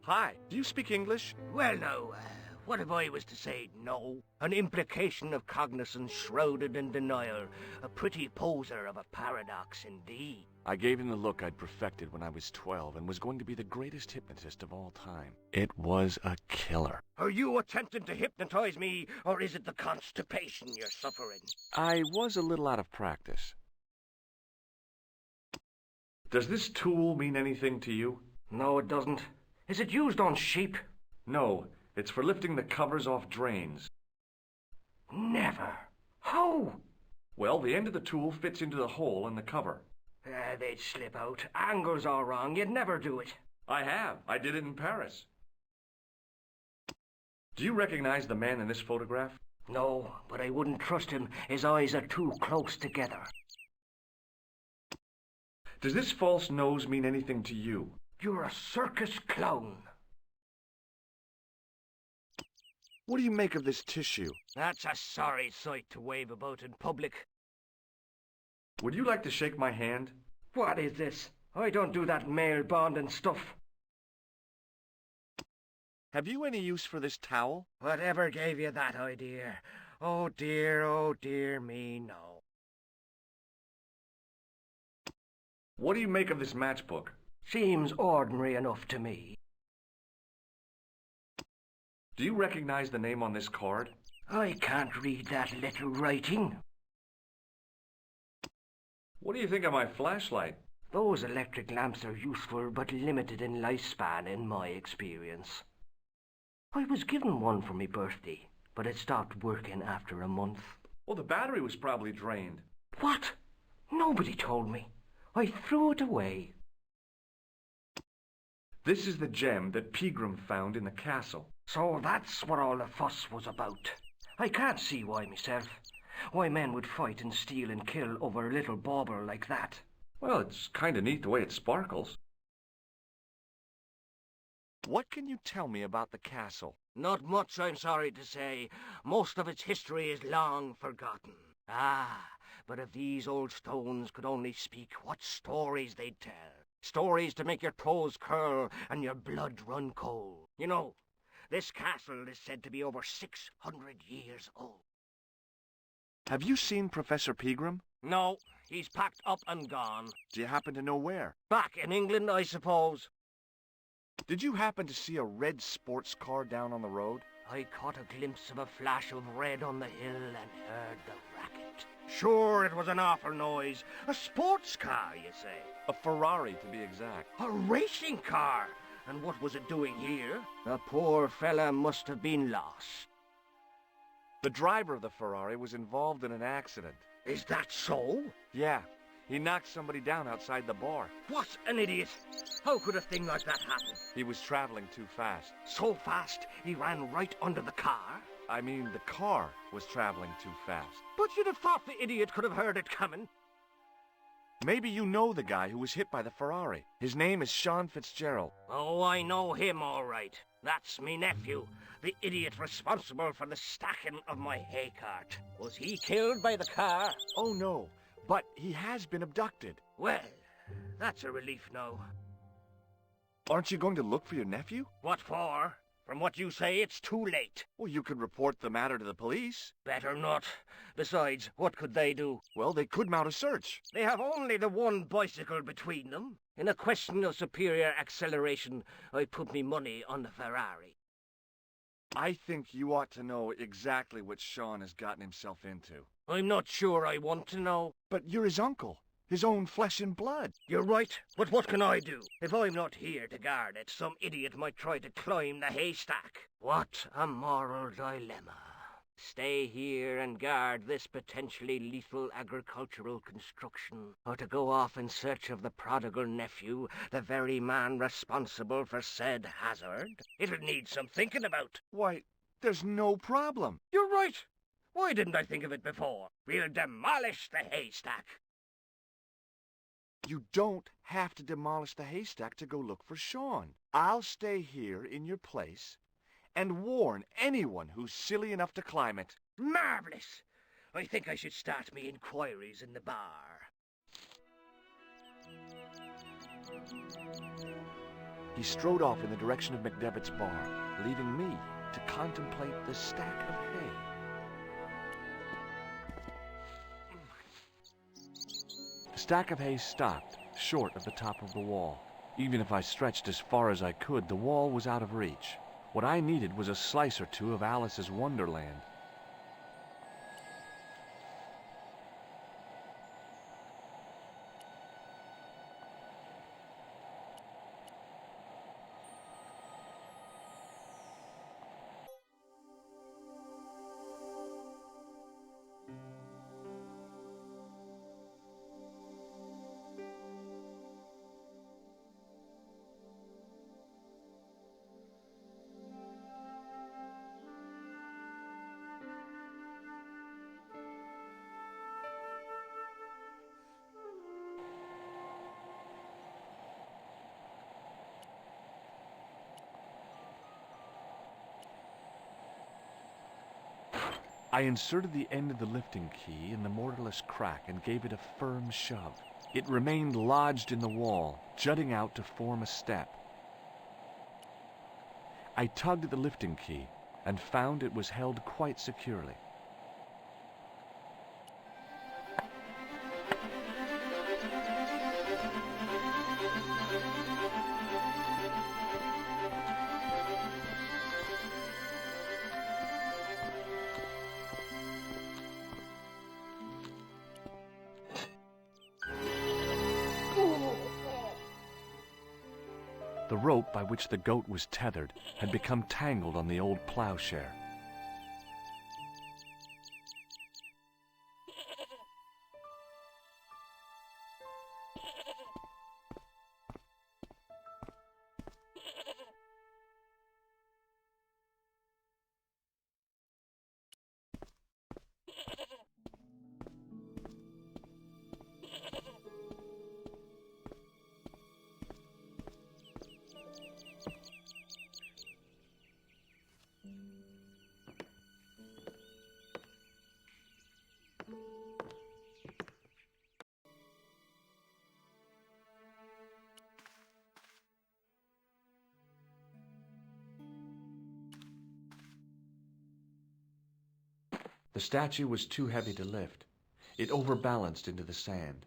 Hi, do you speak English? Well, no, what if I was to say no? An implication of cognizance shrouded in denial. A pretty poser of a paradox indeed. I gave him the look I'd perfected when I was 12 and was going to be the greatest hypnotist of all time. It was a killer. Are you attempting to hypnotize me, or is it the constipation you're suffering? I was a little out of practice. Does this tool mean anything to you? No, it doesn't. Is it used on sheep? No, it's for lifting the covers off drains. Never. How? Well, the end of the tool fits into the hole in the cover. They'd slip out. Angles are wrong. You'd never do it. I have. I did it in Paris. Do you recognize the man in this photograph? No, but I wouldn't trust him. His eyes are too close together. Does this false nose mean anything to you? You're a circus clown. What do you make of this tissue? That's a sorry sight to wave about in public. Would you like to shake my hand? What is this? I don't do that male bonding stuff. Have you any use for this towel? Whatever gave you that idea? Oh dear me, no. What do you make of this matchbook? Seems ordinary enough to me. Do you recognize the name on this card? I can't read that little writing. What do you think of my flashlight? Those electric lamps are useful but limited in lifespan in my experience. I was given one for my birthday, but it stopped working after a month. Well, the battery was probably drained. What? Nobody told me. I threw it away. This is the gem that Pegram found in the castle. So that's what all the fuss was about. I can't see why myself. Why men would fight and steal and kill over a little bauble like that. Well, it's kind of neat the way it sparkles. What can you tell me about the castle? Not much, I'm sorry to say. Most of its history is long forgotten. But if these old stones could only speak, what stories they'd tell. Stories to make your toes curl and your blood run cold. You know, this castle is said to be over 600 years old. Have you seen Professor Pegram? No, he's packed up and gone. Do you happen to know where? Back in England, I suppose. Did you happen to see a red sports car down on the road? I caught a glimpse of a flash of red on the hill and heard the racket. Sure, it was an awful noise. A sports car, you say? A Ferrari, to be exact. A racing car? And what was it doing here? The poor fella must have been lost. The driver of the Ferrari was involved in an accident. Is that so? Yeah. He knocked somebody down outside the bar. What an idiot! How could a thing like that happen? He was traveling too fast. So fast, he ran right under the car? I mean, the car was traveling too fast. But you'd have thought the idiot could have heard it coming. Maybe you know the guy who was hit by the Ferrari. His name is Sean Fitzgerald. Oh, I know him all right. That's me nephew, the idiot responsible for the stacking of my hay cart. Was he killed by the car? Oh, no. But he has been abducted. Well, that's a relief now. Aren't you going to look for your nephew? What for? From what you say, it's too late. Well, you could report the matter to the police. Better not. Besides, what could they do? Well, they could mount a search. They have only the one bicycle between them. In a question of superior acceleration, I put me money on the Ferrari. I think you ought to know exactly what Sean has gotten himself into. I'm not sure I want to know. But you're his uncle. His own flesh and blood. You're right, but what can I do? If I'm not here to guard it, some idiot might try to climb the haystack. What a moral dilemma. Stay here and guard this potentially lethal agricultural construction, or to go off in search of the prodigal nephew, the very man responsible for said hazard? It'll need some thinking about. Why, there's no problem. You're right. Why didn't I think of it before? We'll demolish the haystack. You don't have to demolish the haystack to go look for Sean. I'll stay here in your place and warn anyone who's silly enough to climb it. Marvelous! I think I should start me inquiries in the bar. He strode off in the direction of McDevitt's bar, leaving me to contemplate the stack of hay. The stack of hay stopped, short of the top of the wall. Even if I stretched as far as I could, the wall was out of reach. What I needed was a slice or two of Alice's Wonderland. I inserted the end of the lifting key in the mortarless crack and gave it a firm shove. It remained lodged in the wall, jutting out to form a step. I tugged at the lifting key and found it was held quite securely. The rope by which the goat was tethered had become tangled on the old plowshare. The statue was too heavy to lift. It overbalanced into the sand.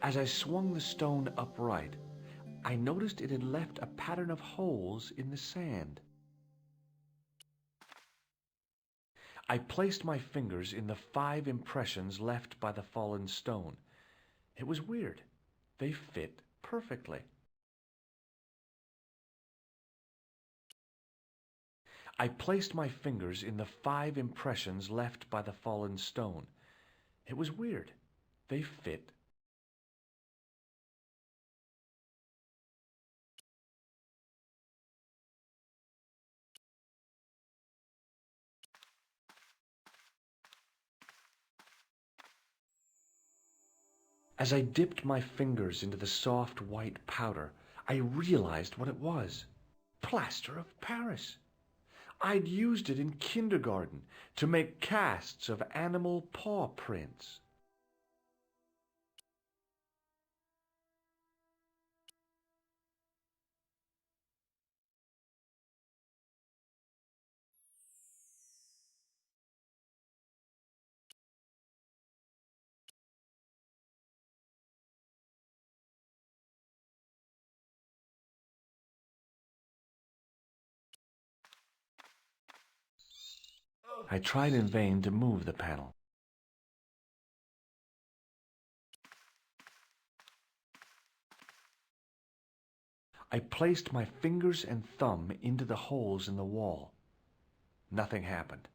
As I swung the stone upright, I noticed it had left a pattern of holes in the sand. I placed my fingers in the 5 impressions left by the fallen stone. It was weird. They fit perfectly. I placed my fingers in the 5 impressions left by the fallen stone. It was weird. They fit. As I dipped my fingers into the soft white powder, I realized what it was. Plaster of Paris. I'd used it in kindergarten to make casts of animal paw prints. I tried in vain to move the panel. I placed my fingers and thumb into the holes in the wall. Nothing happened.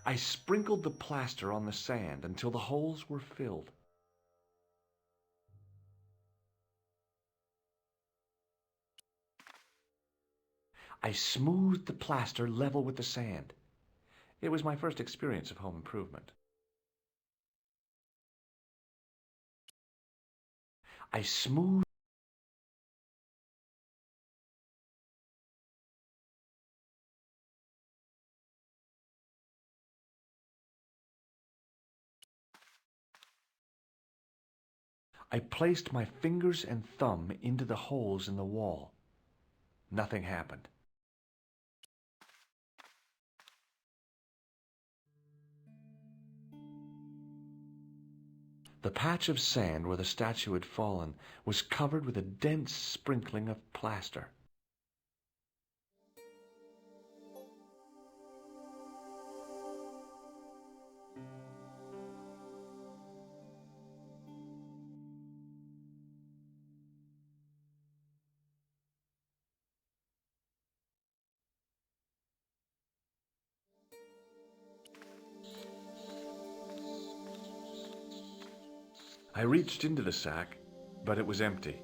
I sprinkled the plaster on the sand until the holes were filled. I smoothed the plaster level with the sand. It was my first experience of home improvement. I smoothed I placed my fingers and thumb into the holes in the wall. Nothing happened. The patch of sand where the statue had fallen was covered with a dense sprinkling of plaster. I reached into the sack, but it was empty.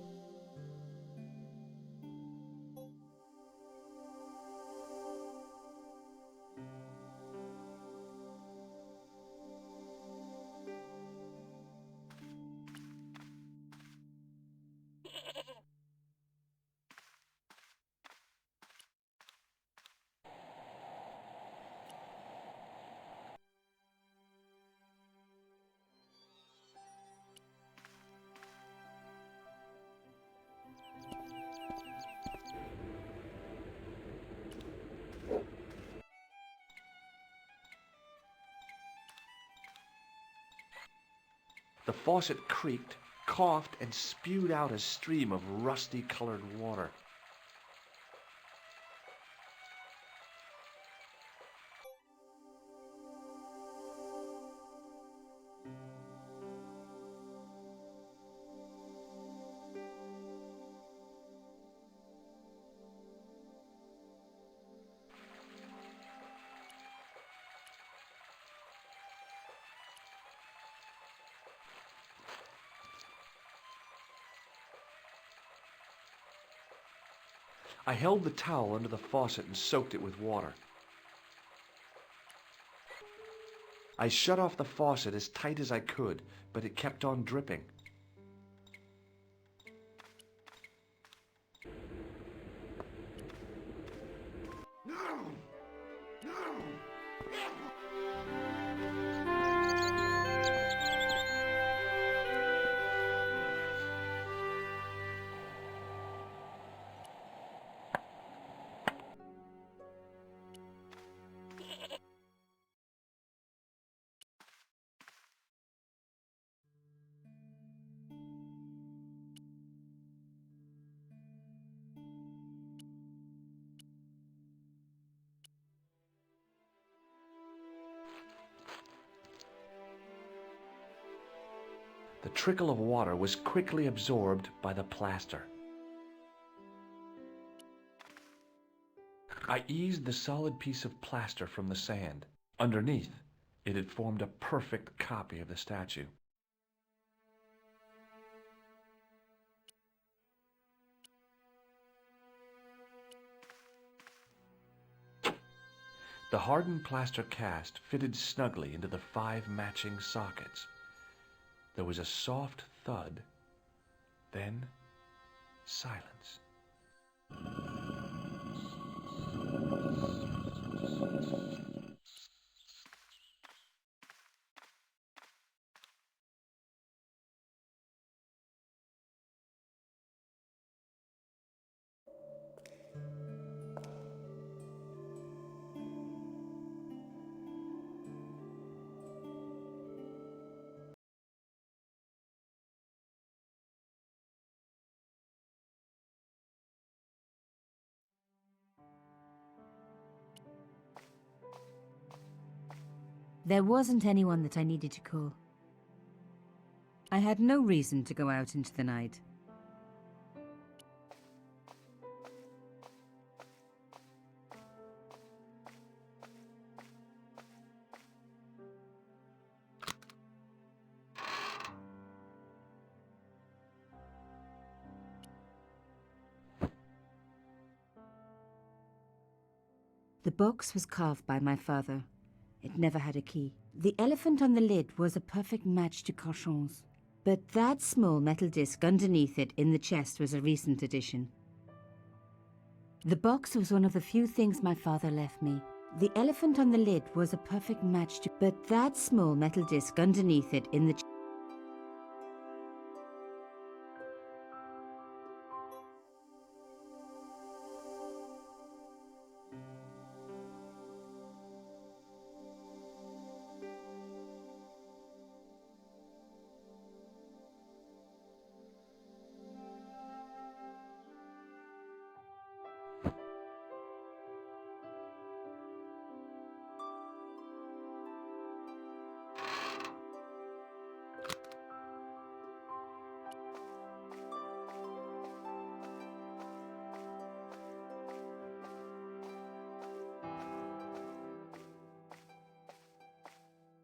The faucet creaked, coughed, and spewed out a stream of rusty-colored water. I held the towel under the faucet and soaked it with water. I shut off the faucet as tight as I could, but it kept on dripping. The trickle of water was quickly absorbed by the plaster. I eased the solid piece of plaster from the sand. Underneath, it had formed a perfect copy of the statue. The hardened plaster cast fitted snugly into the 5 matching sockets. There was a soft thud, then silence. There wasn't anyone that I needed to call. I had no reason to go out into the night. The box was carved by my father. It never had a key. The elephant on the lid was a perfect match to Cochon's. But that small metal disc underneath it in the chest was a recent addition. The box was one of the few things my father left me. The elephant on the lid was a perfect match to... But that small metal disc underneath it in the...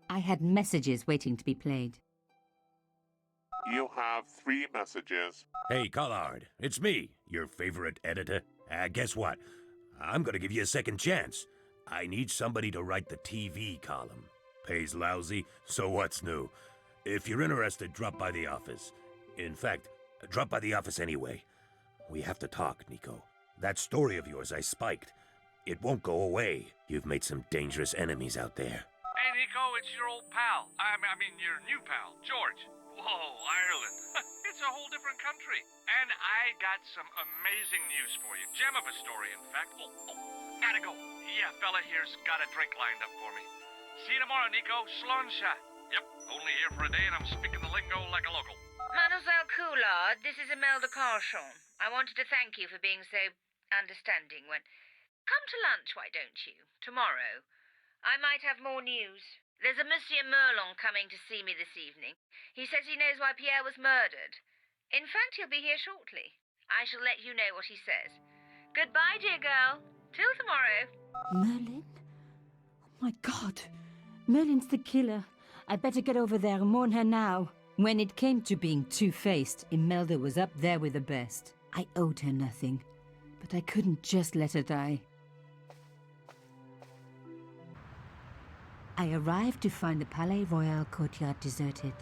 I had messages waiting to be played. You have 3 messages. Hey, Collard, it's me, your favorite editor. Guess what? I'm gonna give you a second chance. I need somebody to write the TV column. Pays lousy, so what's new? If you're interested, drop by the office. In fact, drop by the office anyway. We have to talk, Nico. That story of yours I spiked. It won't go away. You've made some dangerous enemies out there. Hey, Nico, it's your old pal. I mean, your new pal, George. Whoa, Ireland. It's a whole different country. And I got some amazing news for you. Gem of a story, in fact. Oh, gotta go. Yeah, fella here's got a drink lined up for me. See you tomorrow, Nico. Slonsha. Yep, only here for a day and I'm speaking the lingo like a local. Mademoiselle Coulard, this is Imelda Nicole. I wanted to thank you for being so understanding when... Come to lunch, why don't you? Tomorrow. I might have more news. There's a Monsieur Merlin coming to see me this evening. He says he knows why Pierre was murdered. In fact, he'll be here shortly. I shall let you know what he says. Goodbye, dear girl. Till tomorrow. Merlin? Oh my God. Merlin's the killer. I better get over there and warn her now. When it came to being two-faced, Imelda was up there with the best. I owed her nothing, but I couldn't just let her die. I arrived to find the Palais Royal courtyard deserted.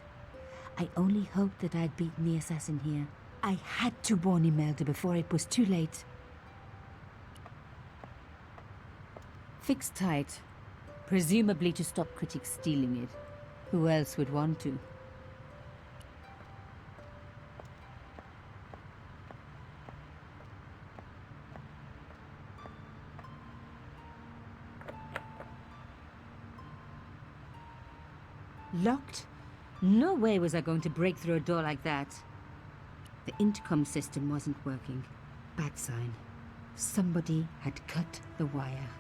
I only hoped that I'd beaten the assassin here. I had to warn Imelda before it was too late. Fixed tight, presumably to stop critics stealing it. Who else would want to? Locked? No way was I going to break through a door like that. The intercom system wasn't working. Bad sign. Somebody had cut the wire.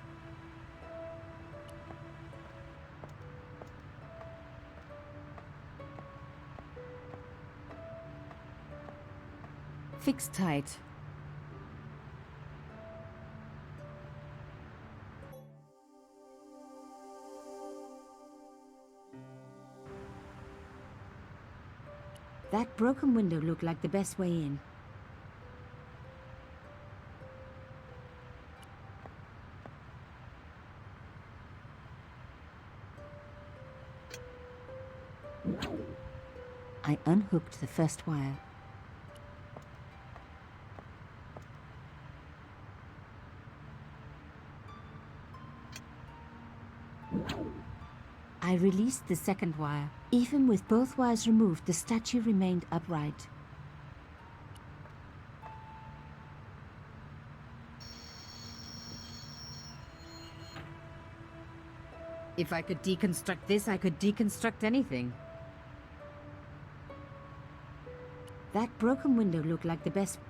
Fixed tight. That broken window looked like the best way in. I unhooked the first wire. I released the second wire. Even with both wires removed, the statue remained upright. If I could deconstruct this, I could deconstruct anything. That broken window looked like the best...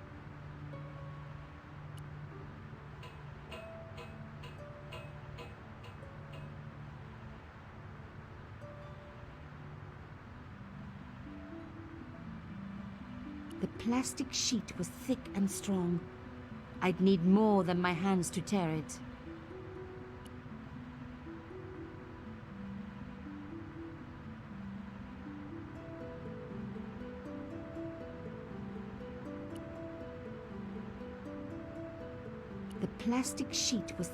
The plastic sheet was thick and strong. I'd need more than my hands to tear it. The plastic sheet was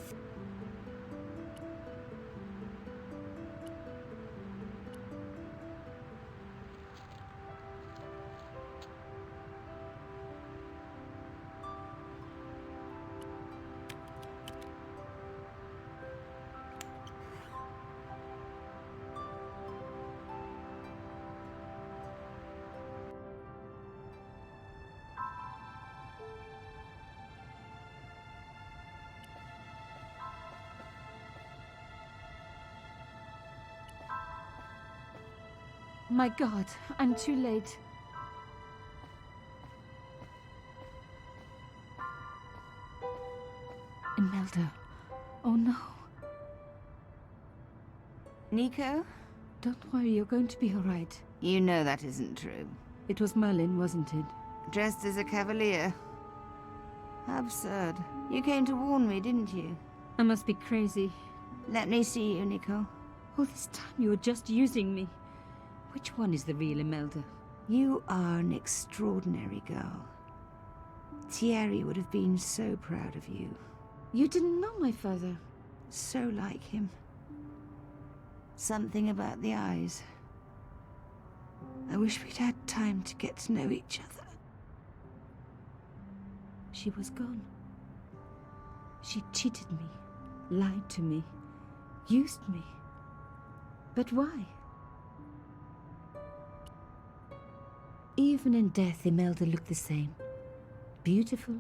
My God, I'm too late. Imelda. Oh no. Nico? Don't worry, you're going to be all right. You know that isn't true. It was Merlin, wasn't it? Dressed as a cavalier. How absurd. You came to warn me, didn't you? I must be crazy. Let me see you, Nicole. All this time you were just using me. Which one is the real Imelda? You are an extraordinary girl. Thierry would have been so proud of you. You didn't know my father. So like him. Something about the eyes. I wish we'd had time to get to know each other. She was gone. She cheated me, lied to me, used me. But why? Even in death, Imelda looked the same. Beautiful,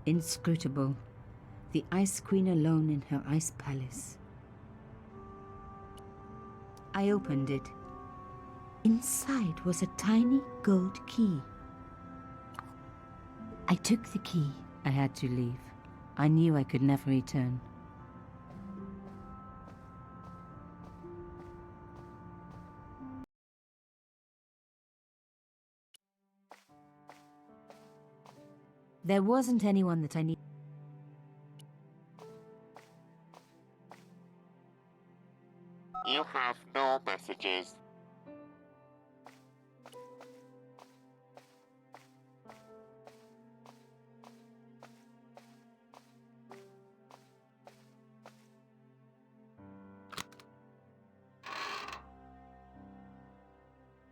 inscrutable. The Ice Queen alone in her ice palace. I opened it. Inside was a tiny gold key. I took the key. I had to leave. I knew I could never return. There wasn't anyone that I needed. You have no messages.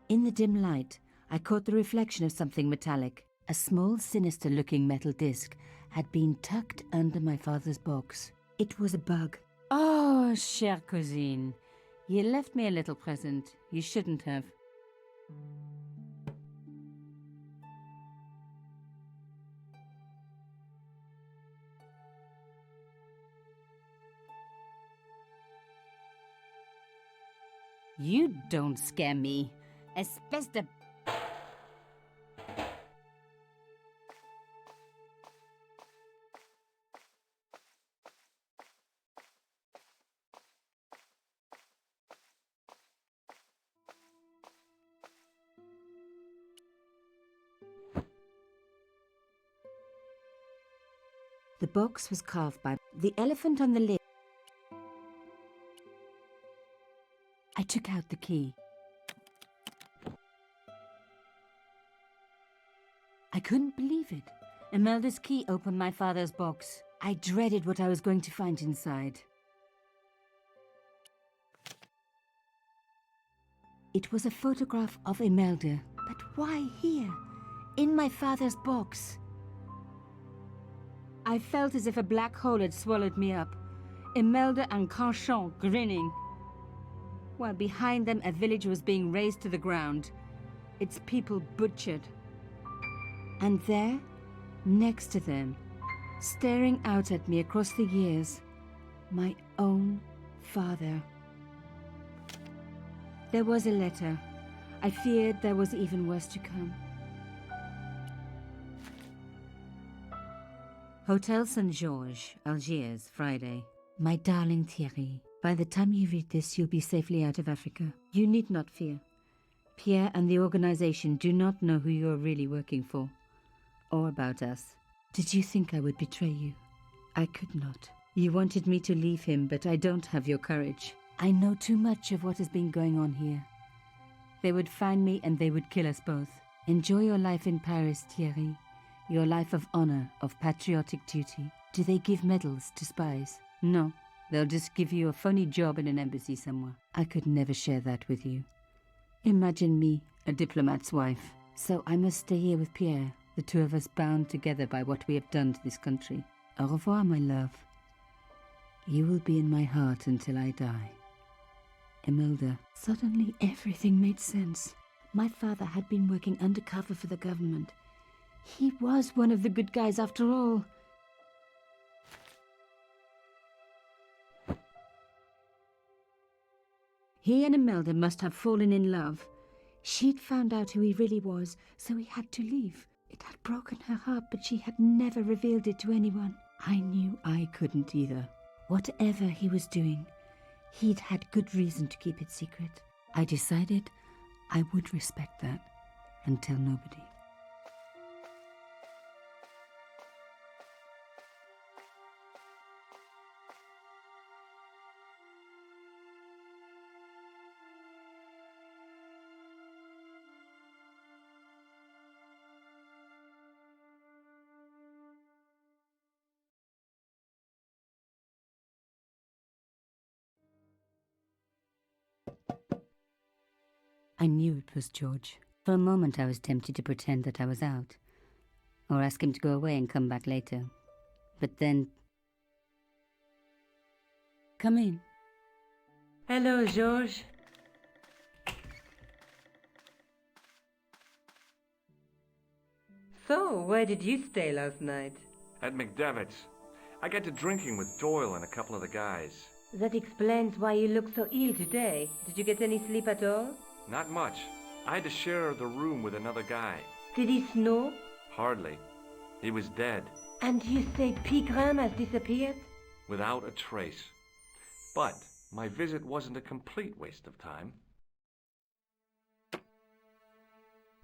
In the dim light, I caught the reflection of something metallic. A small, sinister-looking metal disc had been tucked under my father's box. It was a bug. Oh, chère cousine, you left me a little present. You shouldn't have. You don't scare me. Espèce de... The box was carved by the elephant on the lid. I took out the key. I couldn't believe it. Imelda's key opened my father's box. I dreaded what I was going to find inside. It was a photograph of Imelda. But why here? In my father's box? I felt as if a black hole had swallowed me up. Imelda and Canchon grinning. While behind them a village was being razed to the ground. Its people butchered. And there, next to them, staring out at me across the years, my own father. There was a letter. I feared there was even worse to come. Hotel St. Georges, Algiers, Friday. My darling Thierry, by the time you read this, you'll be safely out of Africa. You need not fear. Pierre and the organization do not know who you're really working for. Or about us. Did you think I would betray you? I could not. You wanted me to leave him, but I don't have your courage. I know too much of what has been going on here. They would find me and they would kill us both. Enjoy your life in Paris, Thierry. Your life of honor, of patriotic duty. Do they give medals to spies? No. They'll just give you a phony job in an embassy somewhere. I could never share that with you. Imagine me, a diplomat's wife. So I must stay here with Pierre. The two of us bound together by what we have done to this country. Au revoir, my love. You will be in my heart until I die. Imelda. Suddenly everything made sense. My father had been working undercover for the government. He was one of the good guys after all. He and Imelda must have fallen in love. She'd found out who he really was, so he had to leave. It had broken her heart, but she had never revealed it to anyone. I knew I couldn't either. Whatever he was doing, he'd had good reason to keep it secret. I decided I would respect that and tell nobody. I knew it was George. For a moment I was tempted to pretend that I was out, or ask him to go away and come back later. But then... Come in. Hello, George. So, where did you stay last night? At McDevitt's. I got to drinking with Doyle and a couple of the guys. That explains why you look so ill today. Did you get any sleep at all? Not much. I had to share the room with another guy. Did he snore? Hardly. He was dead, And you say Pigram has disappeared? without a trace. But my visit wasn't a complete waste of time.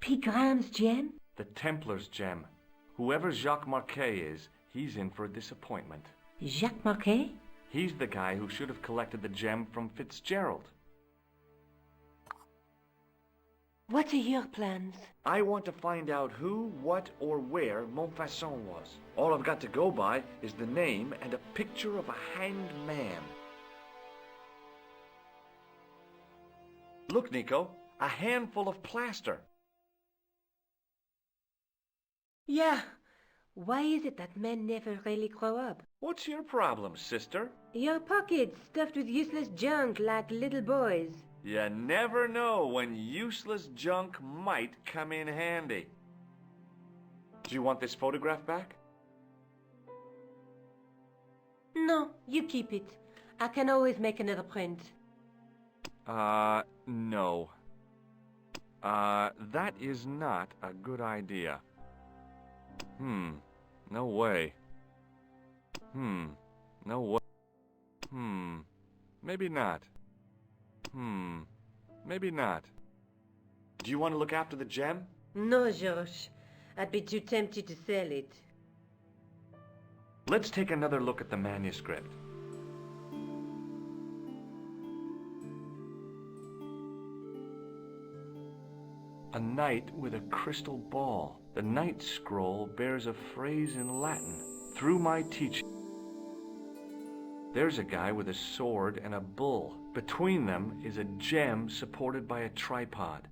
Pigram's gem? The Templar's gem. Whoever Jacques Marquet is, he's in for a disappointment. Jacques Marquet? He's the guy who should have collected the gem from Fitzgerald. What are your plans? I want to find out who, what, or where Montfaucon was. All I've got to go by is the name and a picture of a hanged man. Look, Nico, a handful of plaster. Yeah. Why is it that men never really grow up? What's your problem, sister? Your pockets stuffed with useless junk like little boys. You never know when useless junk might come in handy. Do you want this photograph back? No, you keep it. I can always make another print. No. That is not a good idea. No way. No way. Maybe not. Maybe not. Do you want to look after the gem? No, George. I'd be too tempted to sell it. Let's take another look at the manuscript. A knight with a crystal ball. The knight scroll bears a phrase in Latin. Through my teaching. There's a guy with a sword and a bull. Between them is a gem supported by a tripod.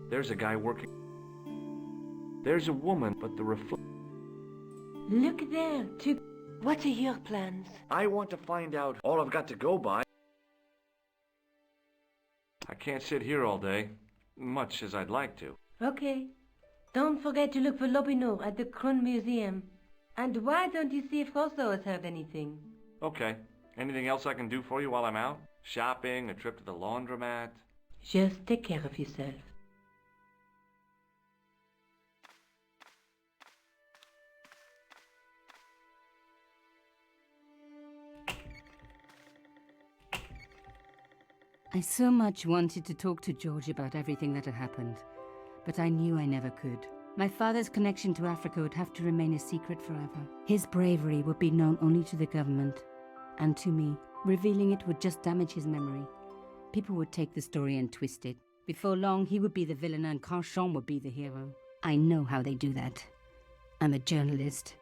There's a guy working. There's a woman, but the Look there, too. What are your plans? I want to find out. All I've got to go by. I can't sit here all day, much as I'd like to. Okay. Don't forget to look for Lobinot at the Kroon Museum. And why don't you see if Rousseau has heard anything? Okay. Anything else I can do for you while I'm out? Shopping, a trip to the laundromat? Just take care of yourself. I so much wanted to talk to George about everything that had happened, but I knew I never could. My father's connection to Africa would have to remain a secret forever. His bravery would be known only to the government and to me. Revealing it would just damage his memory. People would take the story and twist it. Before long, he would be the villain and Carchon would be the hero. I know how they do that. I'm a journalist.